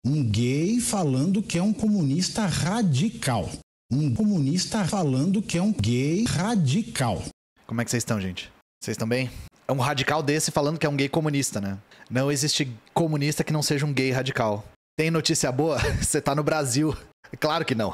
Um gay falando que é um comunista radical. Um comunista falando que é um gay radical. Como é que vocês estão, gente? Vocês estão bem? É um radical desse falando que é um gay comunista, né? Não existe comunista que não seja um gay radical. Tem notícia boa? Você tá no Brasil. Claro que não.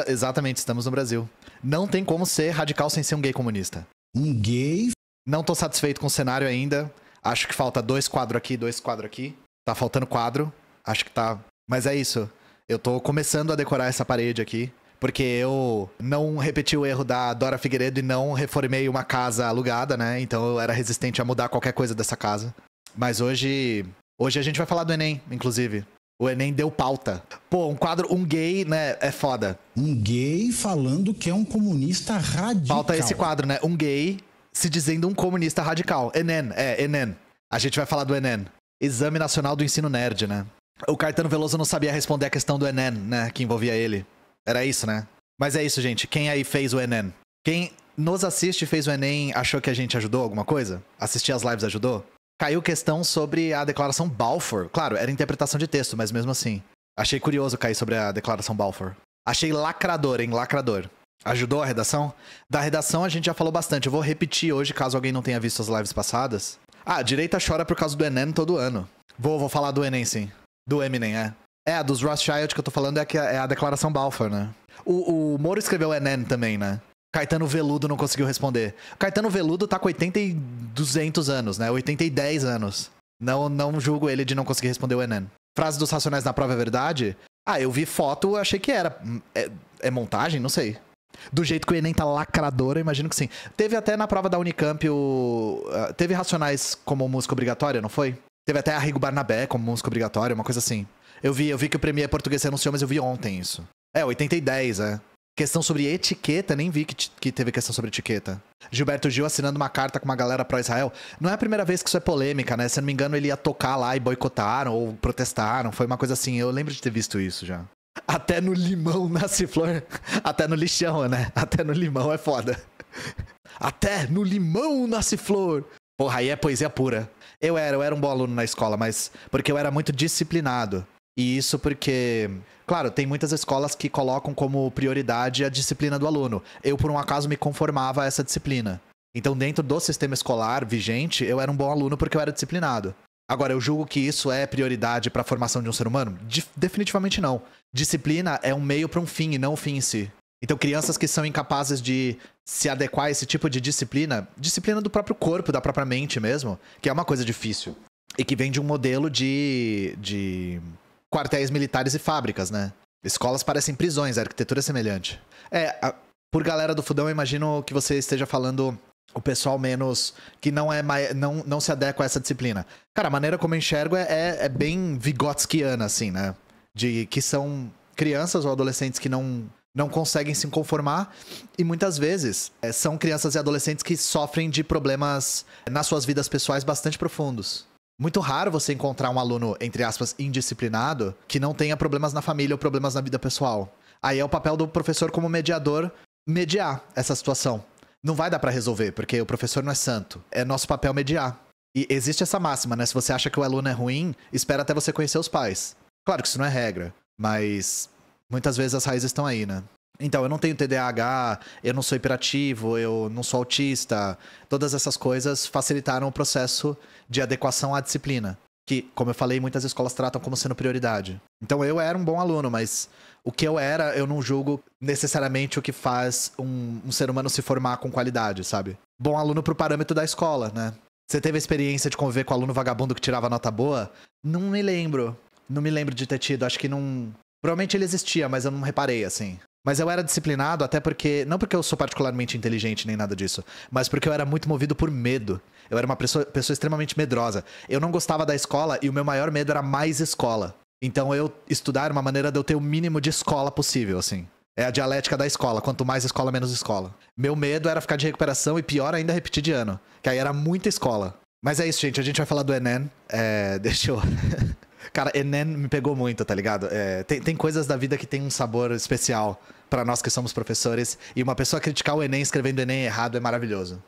Exatamente, estamos no Brasil. Não tem como ser radical sem ser um gay comunista. Um gay... Não tô satisfeito com o cenário ainda. Acho que falta 2 quadros aqui, 2 quadros aqui. Tá faltando quadro. Acho que tá... Mas é isso. Eu tô começando a decorar essa parede aqui. Porque eu não repeti o erro da Dora Figueiredo e não reformei uma casa alugada, né? Então eu era resistente a mudar qualquer coisa dessa casa. Mas hoje a gente vai falar do Enem, inclusive. O Enem deu pauta. Pô, um quadro, um gay, né? É foda. Um gay falando que é um comunista radical. Falta esse quadro, né? Um gay se dizendo um comunista radical. Enem, Enem. A gente vai falar do Enem. Exame Nacional do Ensino Nerd, né? O Caetano Veloso não sabia responder a questão do Enem, né? Que envolvia ele. Era isso, né? Mas é isso, gente. Quem aí fez o Enem? Quem nos assiste e fez o Enem achou que a gente ajudou alguma coisa? Assistir as lives ajudou? Caiu questão sobre a Declaração Balfour. Claro, era interpretação de texto, mas mesmo assim. Achei curioso cair sobre a Declaração Balfour. Achei lacrador, hein? Lacrador. Ajudou a redação? Da redação a gente já falou bastante. Eu vou repetir hoje, caso alguém não tenha visto as lives passadas. Ah, a direita chora por causa do Enem todo ano. Vou falar do Enem, sim. Do Eminem, é. É, a dos Rothschild que eu tô falando é a Declaração Balfour, né? O Moro escreveu o Enem também, né? Caetano Veludo não conseguiu responder. Caetano Veludo tá com 80 e 200 anos, né? 80 e 10 anos. Não julgo ele de não conseguir responder o Enem. Frase dos Racionais na prova é verdade? Ah, eu vi foto, achei que era. É montagem? Não sei. Do jeito que o Enem tá lacrador, eu imagino que sim. Teve até na prova da Unicamp teve Racionais como música obrigatória, não foi? Teve até Arrigo Barnabé como música obrigatória, uma coisa assim. Eu vi que o Premier Português anunciou, mas eu vi ontem isso. 80 e 10, é. Questão sobre etiqueta, nem vi que teve questão sobre etiqueta. Gilberto Gil assinando uma carta com uma galera pró-Israel. Não é a primeira vez que isso é polêmica, né? Se eu não me engano, ele ia tocar lá e boicotaram ou protestaram. Foi uma coisa assim, eu lembro de ter visto isso já. Até no limão nasce flor. Até no lixão, né? Até no limão é foda. Até no limão nasce flor. Porra, aí é poesia pura. Eu era um bom aluno na escola, mas porque eu era muito disciplinado. E isso porque, claro, tem muitas escolas que colocam como prioridade a disciplina do aluno. Eu, por um acaso, me conformava a essa disciplina. Então, dentro do sistema escolar vigente, eu era um bom aluno porque eu era disciplinado. Agora, eu julgo que isso é prioridade para a formação de um ser humano? Definitivamente não. Disciplina é um meio para um fim e não o fim em si. Então, crianças que são incapazes de se adequar a esse tipo de disciplina do próprio corpo, da própria mente mesmo, que é uma coisa difícil. E que vem de um modelo de quartéis militares e fábricas, né? Escolas parecem prisões, a arquitetura é semelhante. Por galera do Fudão, eu imagino que você esteja falando o pessoal menos... que não se adequa a essa disciplina. Cara, a maneira como eu enxergo é bem vigotskiana, assim, né? De que são crianças ou adolescentes que não conseguem se conformar e muitas vezes são crianças e adolescentes que sofrem de problemas nas suas vidas pessoais bastante profundos. Muito raro você encontrar um aluno, entre aspas, indisciplinado, que não tenha problemas na família ou problemas na vida pessoal. Aí é o papel do professor como mediador mediar essa situação. Não vai dar pra resolver, porque o professor não é santo. É nosso papel mediar. E existe essa máxima, né? Se você acha que o aluno é ruim, espera até você conhecer os pais. Claro que isso não é regra, mas muitas vezes as raízes estão aí, né? Então, eu não tenho TDAH, eu não sou hiperativo, eu não sou autista. Todas essas coisas facilitaram o processo de adequação à disciplina, que, como eu falei, muitas escolas tratam como sendo prioridade. Então, eu era um bom aluno, mas o que eu era, eu não julgo necessariamente o que faz um ser humano se formar com qualidade, sabe? Bom aluno pro parâmetro da escola, né? Você teve a experiência de conviver com aluno vagabundo que tirava nota boa? Não me lembro. Não me lembro de ter tido, acho que não... Provavelmente ele existia, mas eu não reparei, assim. Mas eu era disciplinado até porque... Não porque eu sou particularmente inteligente nem nada disso, mas porque eu era muito movido por medo. Eu era uma pessoa extremamente medrosa. Eu não gostava da escola e o meu maior medo era mais escola. Então eu estudar era uma maneira de eu ter o mínimo de escola possível, assim. É a dialética da escola. Quanto mais escola, menos escola. Meu medo era ficar de recuperação e pior ainda repetir de ano. Que aí era muita escola. Mas é isso, gente. A gente vai falar do Enem. Deixa eu... Cara, Enem me pegou muito, tá ligado? Tem coisas da vida que tem um sabor especial pra nós que somos professores. E uma pessoa criticar o Enem escrevendo Enem errado é maravilhoso.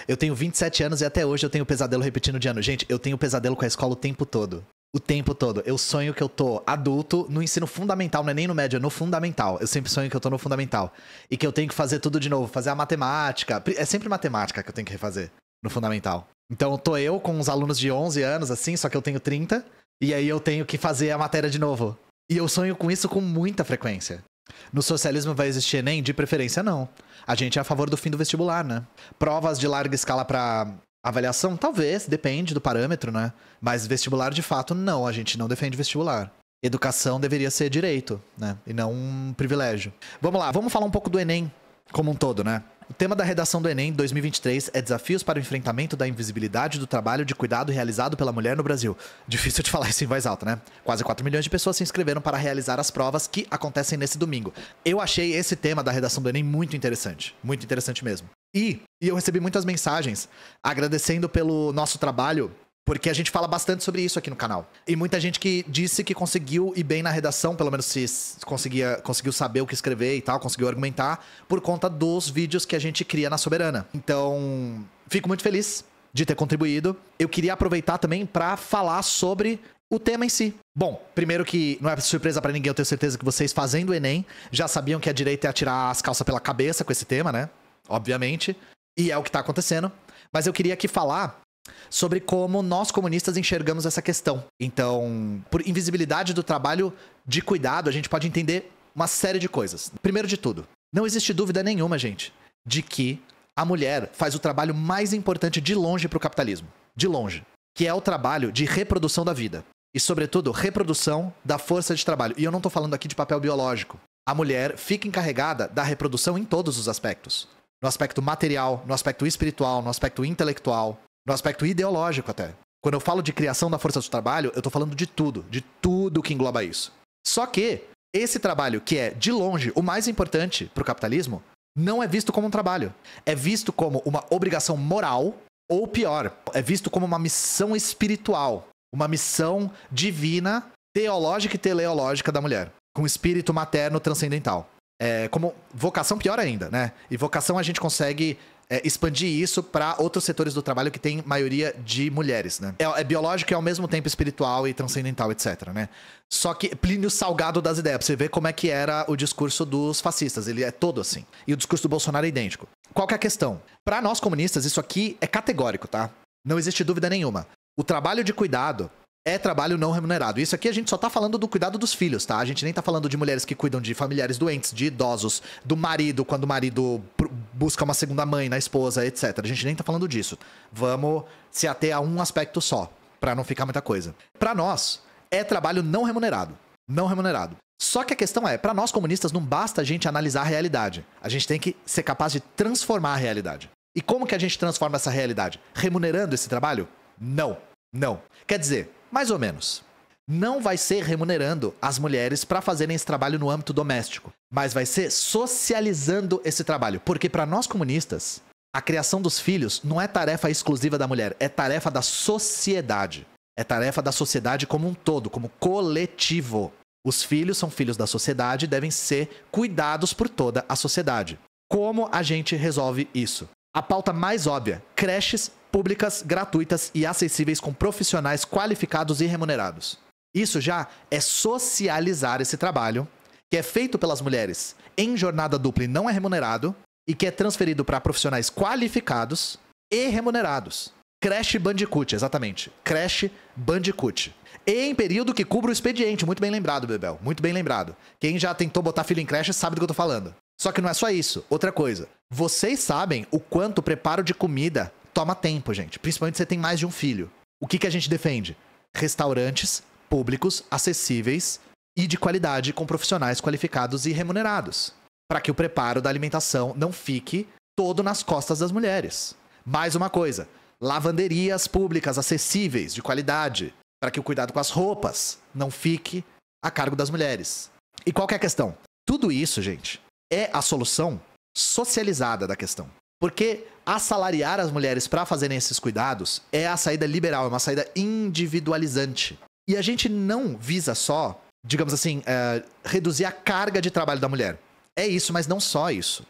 Eu tenho 27 anos e até hoje eu tenho pesadelo repetindo de ano. Gente, eu tenho pesadelo com a escola o tempo todo. O tempo todo. Eu sonho que eu tô adulto no ensino fundamental, não é nem no médio, é no fundamental. Eu sempre sonho que eu tô no fundamental. E que eu tenho que fazer tudo de novo, fazer a matemática. É sempre matemática que eu tenho que refazer no fundamental. Então tô eu com uns alunos de 11 anos, assim, só que eu tenho 30. E aí eu tenho que fazer a matéria de novo. E eu sonho com isso com muita frequência. No socialismo vai existir Enem? De preferência, não. A gente é a favor do fim do vestibular, né? Provas de larga escala pra avaliação? Talvez, depende do parâmetro, né? Mas vestibular, de fato, não. A gente não defende vestibular. Educação deveria ser direito, né? E não um privilégio. Vamos lá, vamos falar um pouco do Enem como um todo, né? O tema da redação do Enem 2023 é Desafios para o enfrentamento da invisibilidade do trabalho de cuidado realizado pela mulher no Brasil. Difícil de falar isso em voz alta, né? Quase 4 milhões de pessoas se inscreveram para realizar as provas que acontecem nesse domingo. Eu achei esse tema da redação do Enem muito interessante mesmo. E eu recebi muitas mensagens agradecendo pelo nosso trabalho, porque a gente fala bastante sobre isso aqui no canal. E muita gente que disse que conseguiu ir bem na redação, pelo menos se conseguiu saber o que escrever e tal, conseguiu argumentar, por conta dos vídeos que a gente cria na Soberana. Então, fico muito feliz de ter contribuído. Eu queria aproveitar também para falar sobre o tema em si. Bom, primeiro que não é surpresa pra ninguém, eu tenho certeza que vocês fazendo o Enem já sabiam que a direita ia tirar as calças pela cabeça com esse tema, né? Obviamente. E é o que tá acontecendo. Mas eu queria aqui falar sobre como nós comunistas enxergamos essa questão. Então, por invisibilidade do trabalho de cuidado, a gente pode entender uma série de coisas. Primeiro de tudo, não existe dúvida nenhuma, gente, de que a mulher faz o trabalho mais importante de longe para o capitalismo. De longe. Que é o trabalho de reprodução da vida. E, sobretudo, reprodução da força de trabalho. E eu não tô falando aqui de papel biológico. A mulher fica encarregada da reprodução em todos os aspectos. No aspecto material, no aspecto espiritual, no aspecto intelectual, no aspecto ideológico até. Quando eu falo de criação da força do trabalho, eu tô falando de tudo que engloba isso. Só que esse trabalho, que é, de longe, o mais importante pro capitalismo, não é visto como um trabalho. É visto como uma obrigação moral, ou pior, é visto como uma missão espiritual, uma missão divina, teológica e teleológica da mulher, com espírito materno transcendental. É, como vocação, pior ainda, né? E vocação a gente consegue expandir isso para outros setores do trabalho que tem maioria de mulheres, né? É biológico e ao mesmo tempo espiritual e transcendental, etc, né? Só que Plínio Salgado das ideias, pra você ver como é que era o discurso dos fascistas, ele é todo assim. E o discurso do Bolsonaro é idêntico. Qual que é a questão? Para nós comunistas, isso aqui é categórico, tá? Não existe dúvida nenhuma. O trabalho de cuidado é trabalho não remunerado. Isso aqui a gente só tá falando do cuidado dos filhos, tá? A gente nem tá falando de mulheres que cuidam de familiares doentes, de idosos, do marido, quando o marido busca uma segunda mãe na esposa, etc. A gente nem tá falando disso. Vamos se ater a um aspecto só, pra não ficar muita coisa. Pra nós, é trabalho não remunerado. Não remunerado. Só que a questão é, pra nós comunistas, não basta a gente analisar a realidade. A gente tem que ser capaz de transformar a realidade. E como que a gente transforma essa realidade? Remunerando esse trabalho? Não. Não. Quer dizer, mais ou menos. Não vai ser remunerando as mulheres para fazerem esse trabalho no âmbito doméstico, mas vai ser socializando esse trabalho. Porque para nós comunistas, a criação dos filhos não é tarefa exclusiva da mulher, é tarefa da sociedade. É tarefa da sociedade como um todo, como coletivo. Os filhos são filhos da sociedade e devem ser cuidados por toda a sociedade. Como a gente resolve isso? A pauta mais óbvia: creches públicas, gratuitas e acessíveis com profissionais qualificados e remunerados. Isso já é socializar esse trabalho, que é feito pelas mulheres em jornada dupla e não é remunerado, e que é transferido para profissionais qualificados e remunerados. Creche Bandicoot, exatamente. Creche Bandicoot. E em período que cubra o expediente. Muito bem lembrado, Bebel. Muito bem lembrado. Quem já tentou botar filho em creche sabe do que eu tô falando. Só que não é só isso. Outra coisa. Vocês sabem o quanto o preparo de comida toma tempo, gente. Principalmente se você tem mais de um filho. O que a gente defende? Restaurantes públicos, acessíveis e de qualidade, com profissionais qualificados e remunerados. Para que o preparo da alimentação não fique todo nas costas das mulheres. Mais uma coisa. Lavanderias públicas acessíveis, de qualidade. Para que o cuidado com as roupas não fique a cargo das mulheres. E qual que é a questão? Tudo isso, gente, é a solução socializada da questão. Porque assalariar as mulheres para fazerem esses cuidados é a saída liberal, é uma saída individualizante. E a gente não visa só, digamos assim, reduzir a carga de trabalho da mulher. É isso, mas não só isso.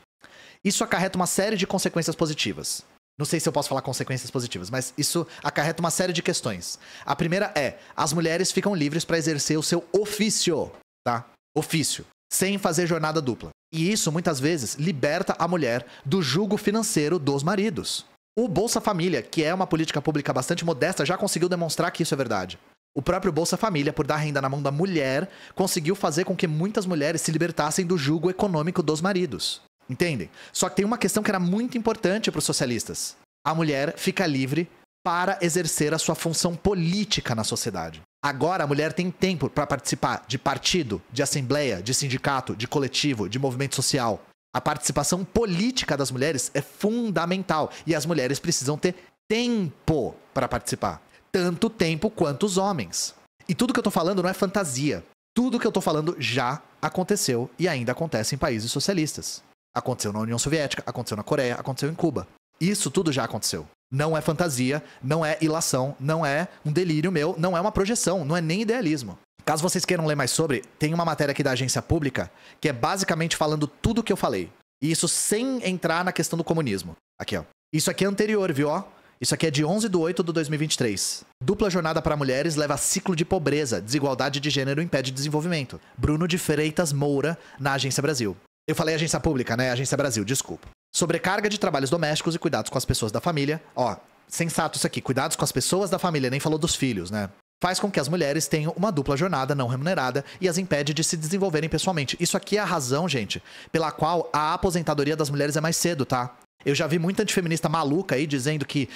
Isso acarreta uma série de consequências positivas. Não sei se eu posso falar consequências positivas, mas isso acarreta uma série de questões. A primeira é, as mulheres ficam livres para exercer o seu ofício, tá? Ofício, sem fazer jornada dupla. E isso, muitas vezes, liberta a mulher do jugo financeiro dos maridos. O Bolsa Família, que é uma política pública bastante modesta, já conseguiu demonstrar que isso é verdade. O próprio Bolsa Família, por dar renda na mão da mulher, conseguiu fazer com que muitas mulheres se libertassem do jugo econômico dos maridos. Entendem? Só que tem uma questão que era muito importante para os socialistas. A mulher fica livre para exercer a sua função política na sociedade. Agora a mulher tem tempo para participar de partido, de assembleia, de sindicato, de coletivo, de movimento social. A participação política das mulheres é fundamental e as mulheres precisam ter tempo para participar. Tanto tempo quanto os homens. E tudo que eu tô falando não é fantasia. Tudo que eu tô falando já aconteceu e ainda acontece em países socialistas. Aconteceu na União Soviética, aconteceu na Coreia, aconteceu em Cuba. Isso tudo já aconteceu. Não é fantasia, não é ilação, não é um delírio meu, não é uma projeção, não é nem idealismo. Caso vocês queiram ler mais sobre, tem uma matéria aqui da Agência Pública que é basicamente falando tudo o que eu falei. E isso sem entrar na questão do comunismo. Aqui, ó. Isso aqui é anterior, viu? Ó. Isso aqui é de 11/8/2023. Dupla jornada para mulheres leva a ciclo de pobreza, desigualdade de gênero impede desenvolvimento. Bruno de Freitas Moura, na Agência Brasil. Eu falei Agência Pública, né? Agência Brasil, desculpa. Sobrecarga de trabalhos domésticos e cuidados com as pessoas da família. Ó, sensato isso aqui. Cuidados com as pessoas da família, nem falou dos filhos, né? Faz com que as mulheres tenham uma dupla jornada não remunerada e as impede de se desenvolverem pessoalmente. Isso aqui é a razão, gente, pela qual a aposentadoria das mulheres é mais cedo, tá? Eu já vi muita antifeminista maluca aí dizendo que,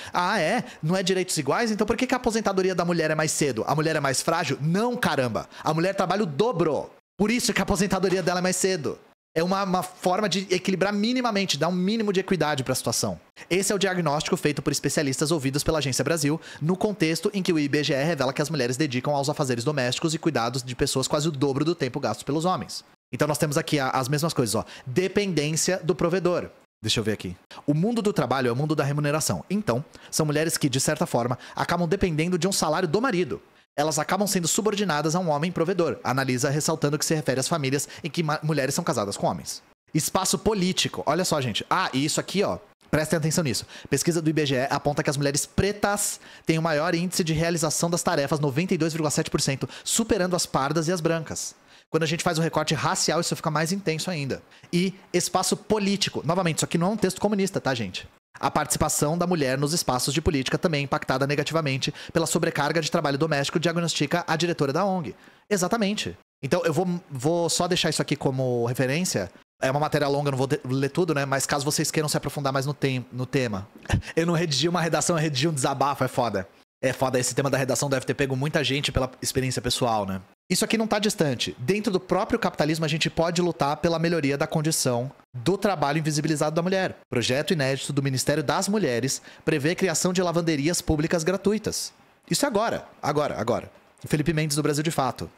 não é direitos iguais, então por que a aposentadoria da mulher é mais cedo? A mulher é mais frágil? Não, caramba! A mulher trabalha o dobro. Por isso que a aposentadoria dela é mais cedo. É uma forma de equilibrar minimamente, dar um mínimo de equidade para a situação. Esse é o diagnóstico feito por especialistas ouvidos pela Agência Brasil, no contexto em que o IBGE revela que as mulheres dedicam aos afazeres domésticos e cuidados de pessoas quase o dobro do tempo gasto pelos homens. Então nós temos aqui as mesmas coisas, ó. Dependência do provedor. Deixa eu ver aqui. O mundo do trabalho é o mundo da remuneração. Então, são mulheres que, de certa forma, acabam dependendo de um salário do marido. Elas acabam sendo subordinadas a um homem provedor. Analisa ressaltando que se refere às famílias em que mulheres são casadas com homens. Espaço político. Olha só, gente. E isso aqui, ó. Prestem atenção nisso. Pesquisa do IBGE aponta que as mulheres pretas têm o maior índice de realização das tarefas, 92,7%, superando as pardas e as brancas. Quando a gente faz o recorte racial, isso fica mais intenso ainda. E espaço político. Novamente, isso aqui não é um texto comunista, tá, gente? A participação da mulher nos espaços de política também é impactada negativamente pela sobrecarga de trabalho doméstico, diagnostica a diretora da ONG. Exatamente. Então, eu vou só deixar isso aqui como referência. É uma matéria longa, não vou ler tudo, né? Mas caso vocês queiram se aprofundar mais no tema. Eu não redigi uma redação, eu redigi um desabafo, é foda. É foda, esse tema da redação deve ter pego muita gente pela experiência pessoal, né? Isso aqui não tá distante. Dentro do próprio capitalismo, a gente pode lutar pela melhoria da condição do trabalho invisibilizado da mulher. Projeto inédito do Ministério das Mulheres prevê a criação de lavanderias públicas gratuitas. Isso é agora. Felipe Mendes do Brasil de Fato.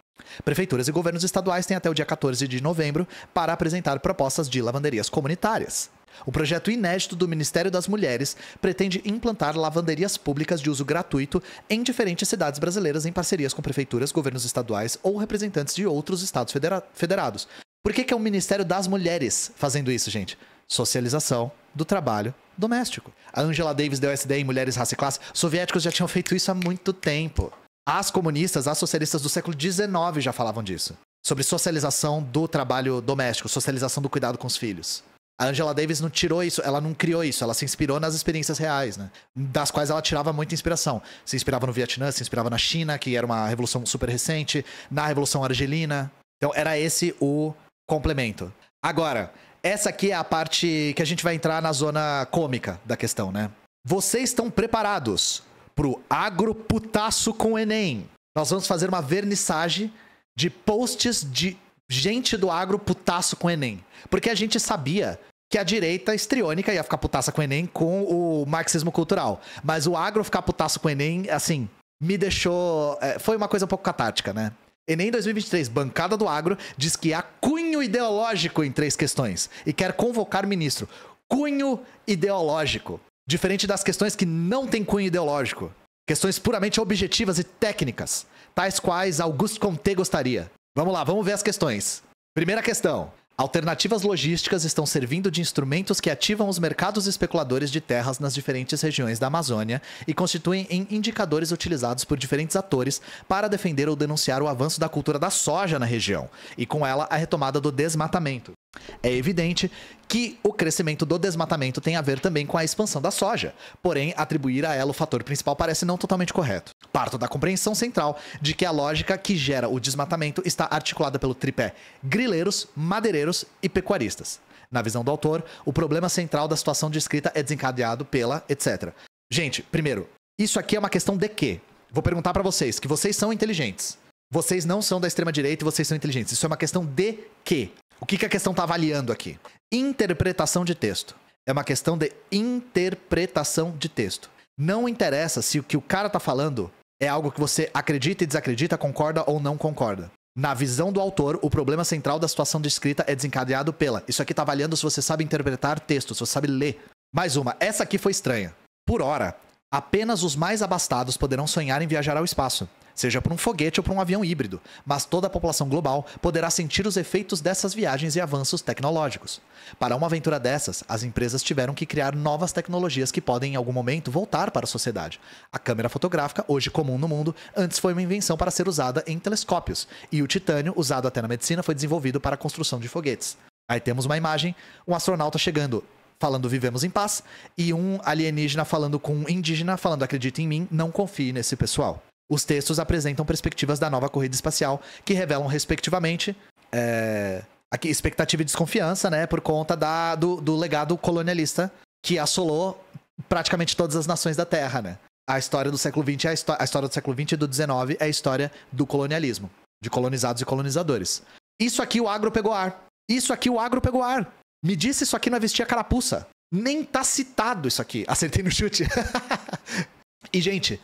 Prefeituras e governos estaduais têm até o dia 14 de novembro para apresentar propostas de lavanderias comunitárias. O projeto inédito do Ministério das Mulheres pretende implantar lavanderias públicas de uso gratuito em diferentes cidades brasileiras em parcerias com prefeituras, governos estaduais ou representantes de outros estados federados. Por que é o Ministério das Mulheres fazendo isso, gente? Socialização do trabalho doméstico. A Angela Davis deu essa ideia em Mulheres, Raça e Classe. Os soviéticos já tinham feito isso há muito tempo. As comunistas, as socialistas do século XIX já falavam disso. Sobre socialização do trabalho doméstico, socialização do cuidado com os filhos. A Angela Davis não tirou isso, ela não criou isso, ela se inspirou nas experiências reais, né? Das quais ela tirava muita inspiração. Se inspirava no Vietnã, se inspirava na China, que era uma revolução super recente, na Revolução Argelina. Então era esse o complemento. Agora, essa aqui é a parte que a gente vai entrar na zona cômica da questão, né? Vocês estão preparados pro agroputaço com o Enem? Nós vamos fazer uma vernissagem de posts de gente do agro putaço com o Enem. Porque a gente sabia que a direita histriônica ia ficar putaça com o Enem com o marxismo cultural. Mas o agro ficar putaço com o Enem, assim, me deixou... foi uma coisa um pouco catártica, né? Enem 2023, bancada do agro, diz que há cunho ideológico em 3 questões e quer convocar ministro. Cunho ideológico. Diferente das questões que não têm cunho ideológico. Questões puramente objetivas e técnicas, tais quais Auguste Comte gostaria. Vamos lá, vamos ver as questões. Primeira questão. Alternativas logísticas estão servindo de instrumentos que ativam os mercados especuladores de terras nas diferentes regiões da Amazônia e constituem indicadores utilizados por diferentes atores para defender ou denunciar o avanço da cultura da soja na região e, com ela, a retomada do desmatamento. É evidente que o crescimento do desmatamento tem a ver também com a expansão da soja, porém, atribuir a ela o fator principal parece não totalmente correto. Parto da compreensão central de que a lógica que gera o desmatamento está articulada pelo tripé grileiros, madeireiros e pecuaristas. Na visão do autor, o problema central da situação descrita é desencadeado pela etc. Gente, primeiro, isso aqui é uma questão de quê? Vou perguntar pra vocês, que vocês são inteligentes. Vocês não são da extrema-direita e vocês são inteligentes. Isso é uma questão de quê? O que a questão está avaliando aqui? Interpretação de texto. É uma questão de interpretação de texto. Não interessa se o que o cara está falando é algo que você acredita e desacredita, concorda ou não concorda. Na visão do autor, o problema central da situação descrita é desencadeado pela... Isso aqui está avaliando se você sabe interpretar texto, se você sabe ler. Mais uma. Essa aqui foi estranha. Por hora, apenas os mais abastados poderão sonhar em viajar ao espaço. Seja por um foguete ou por um avião híbrido, mas toda a população global poderá sentir os efeitos dessas viagens e avanços tecnológicos. Para uma aventura dessas, as empresas tiveram que criar novas tecnologias que podem em algum momento voltar para a sociedade. A câmera fotográfica, hoje comum no mundo, antes foi uma invenção para ser usada em telescópios, e o titânio, usado até na medicina, foi desenvolvido para a construção de foguetes. Aí temos uma imagem, um astronauta chegando, falando vivemos em paz, e um alienígena falando com um indígena, falando acredite em mim, não confie nesse pessoal. Os textos apresentam perspectivas da nova corrida espacial, que revelam, respectivamente, aqui, expectativa e desconfiança, né, por conta do legado colonialista que assolou praticamente todas as nações da Terra, né? A história do século XX a história do século XX e do XIX é a história do colonialismo, de colonizados e colonizadores. Isso aqui o agro pegou ar. Isso aqui o agro pegou ar. Me disse isso aqui não é vestir a carapuça. Nem tá citado isso aqui. Acertei no chute. E, gente...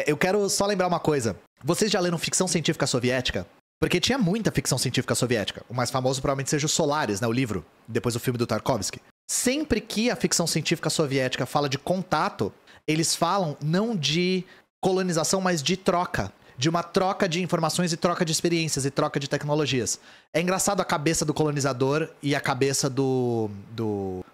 eu quero só lembrar uma coisa. Vocês já leram ficção científica soviética? Porque tinha muita ficção científica soviética. O mais famoso provavelmente seja o Solaris, né? O livro, depois do filme do Tarkovsky. Sempre que a ficção científica soviética fala de contato, eles falam não de colonização, mas de troca. De uma troca de informações e troca de experiências e troca de tecnologias. É engraçado a cabeça do colonizador e a cabeça do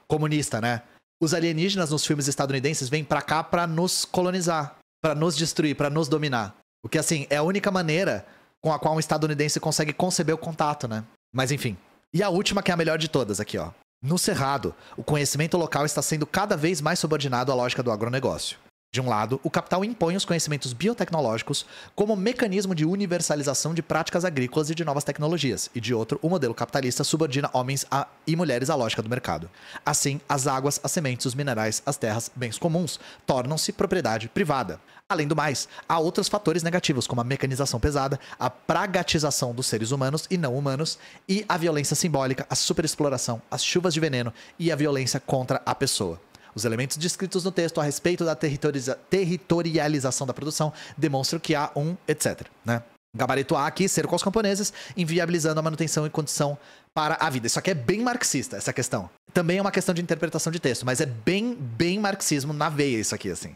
comunista, né? Os alienígenas nos filmes estadunidenses vêm pra cá pra nos colonizar. Pra nos destruir, pra nos dominar. O que, assim, é a única maneira com a qual um estadunidense consegue conceber o contato, né? Mas, enfim. E a última, que é a melhor de todas, aqui, ó. No Cerrado, o conhecimento local está sendo cada vez mais subordinado à lógica do agronegócio. De um lado, o capital impõe os conhecimentos biotecnológicos como mecanismo de universalização de práticas agrícolas e de novas tecnologias, e de outro, o modelo capitalista subordina homens e mulheres à lógica do mercado. Assim, as águas, as sementes, os minerais, as terras, bens comuns, tornam-se propriedade privada. Além do mais, há outros fatores negativos, como a mecanização pesada, a pragatização dos seres humanos e não humanos, e a violência simbólica, a superexploração, as chuvas de veneno e a violência contra a pessoa. Os elementos descritos no texto a respeito da territorialização da produção demonstram que há etc. Né? Gabarito A aqui, cercou os camponeses, inviabilizando a manutenção e condição para a vida. Isso aqui é bem marxista, essa questão. Também é uma questão de interpretação de texto, mas é bem marxismo na veia isso aqui, assim.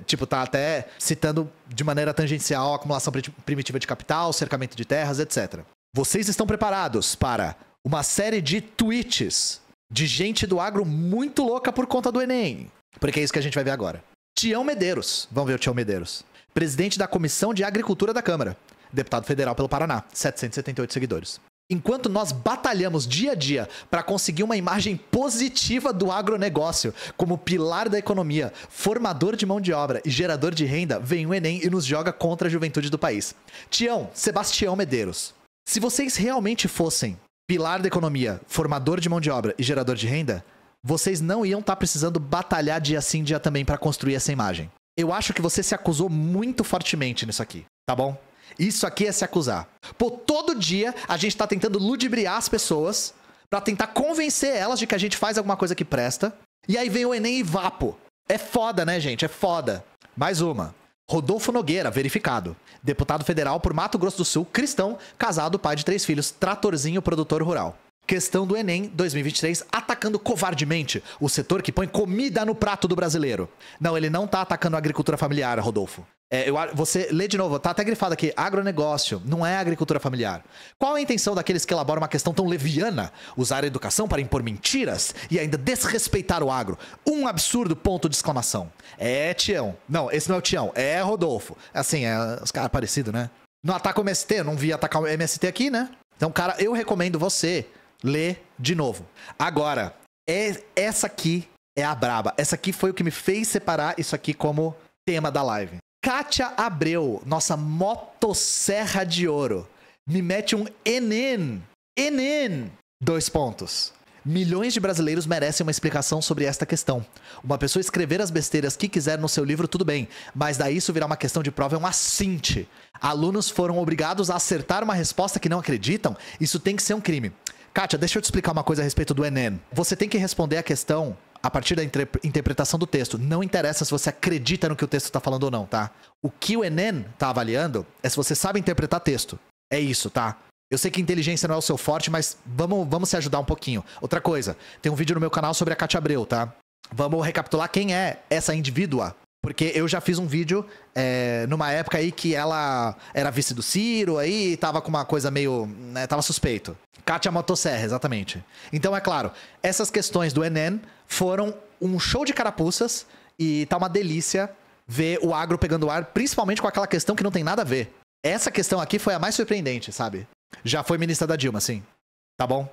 Tipo, tá até citando de maneira tangencial a acumulação primitiva de capital, cercamento de terras, etc. Vocês estão preparados para uma série de tweets de gente do agro muito louca por conta do Enem? Porque é isso que a gente vai ver agora. Tião Medeiros. Vamos ver o Tião Medeiros. Presidente da Comissão de Agricultura da Câmara. Deputado federal pelo Paraná. 778 seguidores. Enquanto nós batalhamos dia a dia para conseguir uma imagem positiva do agronegócio como pilar da economia, formador de mão de obra e gerador de renda, vem o Enem e nos joga contra a juventude do país. Tião, Sebastião Medeiros. Se vocês realmente fossem pilar da economia, formador de mão de obra e gerador de renda, vocês não iam estar precisando batalhar dia sim, dia também para construir essa imagem. Eu acho que você se acusou muito fortemente nisso aqui, tá bom? Isso aqui é se acusar. Pô, todo dia a gente tá tentando ludibriar as pessoas pra tentar convencer elas de que a gente faz alguma coisa que presta, e aí vem o Enem e vapo. É foda, né, gente? É foda. Mais uma. Rodolfo Nogueira, verificado. Deputado federal por Mato Grosso do Sul, cristão, casado, pai de 3 filhos, tratorzinho, produtor rural. questão do Enem 2023 atacando covardemente o setor que põe comida no prato do brasileiro. Não, ele não tá atacando a agricultura familiar, Rodolfo. Você lê de novo, tá até grifado aqui, agronegócio, não é agricultura familiar. Qual a intenção daqueles que elaboram uma questão tão leviana? Usar a educação para impor mentiras e ainda desrespeitar o agro. Um absurdo, ponto de exclamação. É Tião. Não, esse não é o Tião, é Rodolfo. Assim, os caras parecidos, né? Não ataca o MST, eu não vi atacar o MST aqui, né? Então, cara, eu recomendo você ler de novo. Agora, essa aqui é a braba. Essa aqui foi o que me fez separar isso aqui como tema da live. Kátia Abreu, nossa motosserra de ouro, me mete um Enem. 2 pontos. Milhões de brasileiros merecem uma explicação sobre esta questão. Uma pessoa escrever as besteiras que quiser no seu livro, tudo bem. Mas daí isso virar uma questão de prova é um assinte. Alunos foram obrigados a acertar uma resposta que não acreditam? Isso tem que ser um crime. Kátia, deixa eu te explicar uma coisa a respeito do Enem. Você tem que responder a questão a partir da interpretação do texto. Não interessa se você acredita no que o texto está falando ou não, tá? O que o Enem tá avaliando é se você sabe interpretar texto. É isso, tá? Eu sei que inteligência não é o seu forte, mas vamos se ajudar um pouquinho. Outra coisa, tem um vídeo no meu canal sobre a Kátia Abreu, tá? Vamos recapitular quem é essa indivídua. Porque eu já fiz um vídeo numa época aí que ela era vice do Ciro, aí tava com uma coisa meio... né, tava suspeito. Kátia Motosserra, exatamente. Então, é claro, essas questões do Enem foram um show de carapuças e tá uma delícia ver o agro pegando ar, principalmente com aquela questão que não tem nada a ver. Essa questão aqui foi a mais surpreendente, sabe? Já foi ministra da Dilma, sim. Tá bom?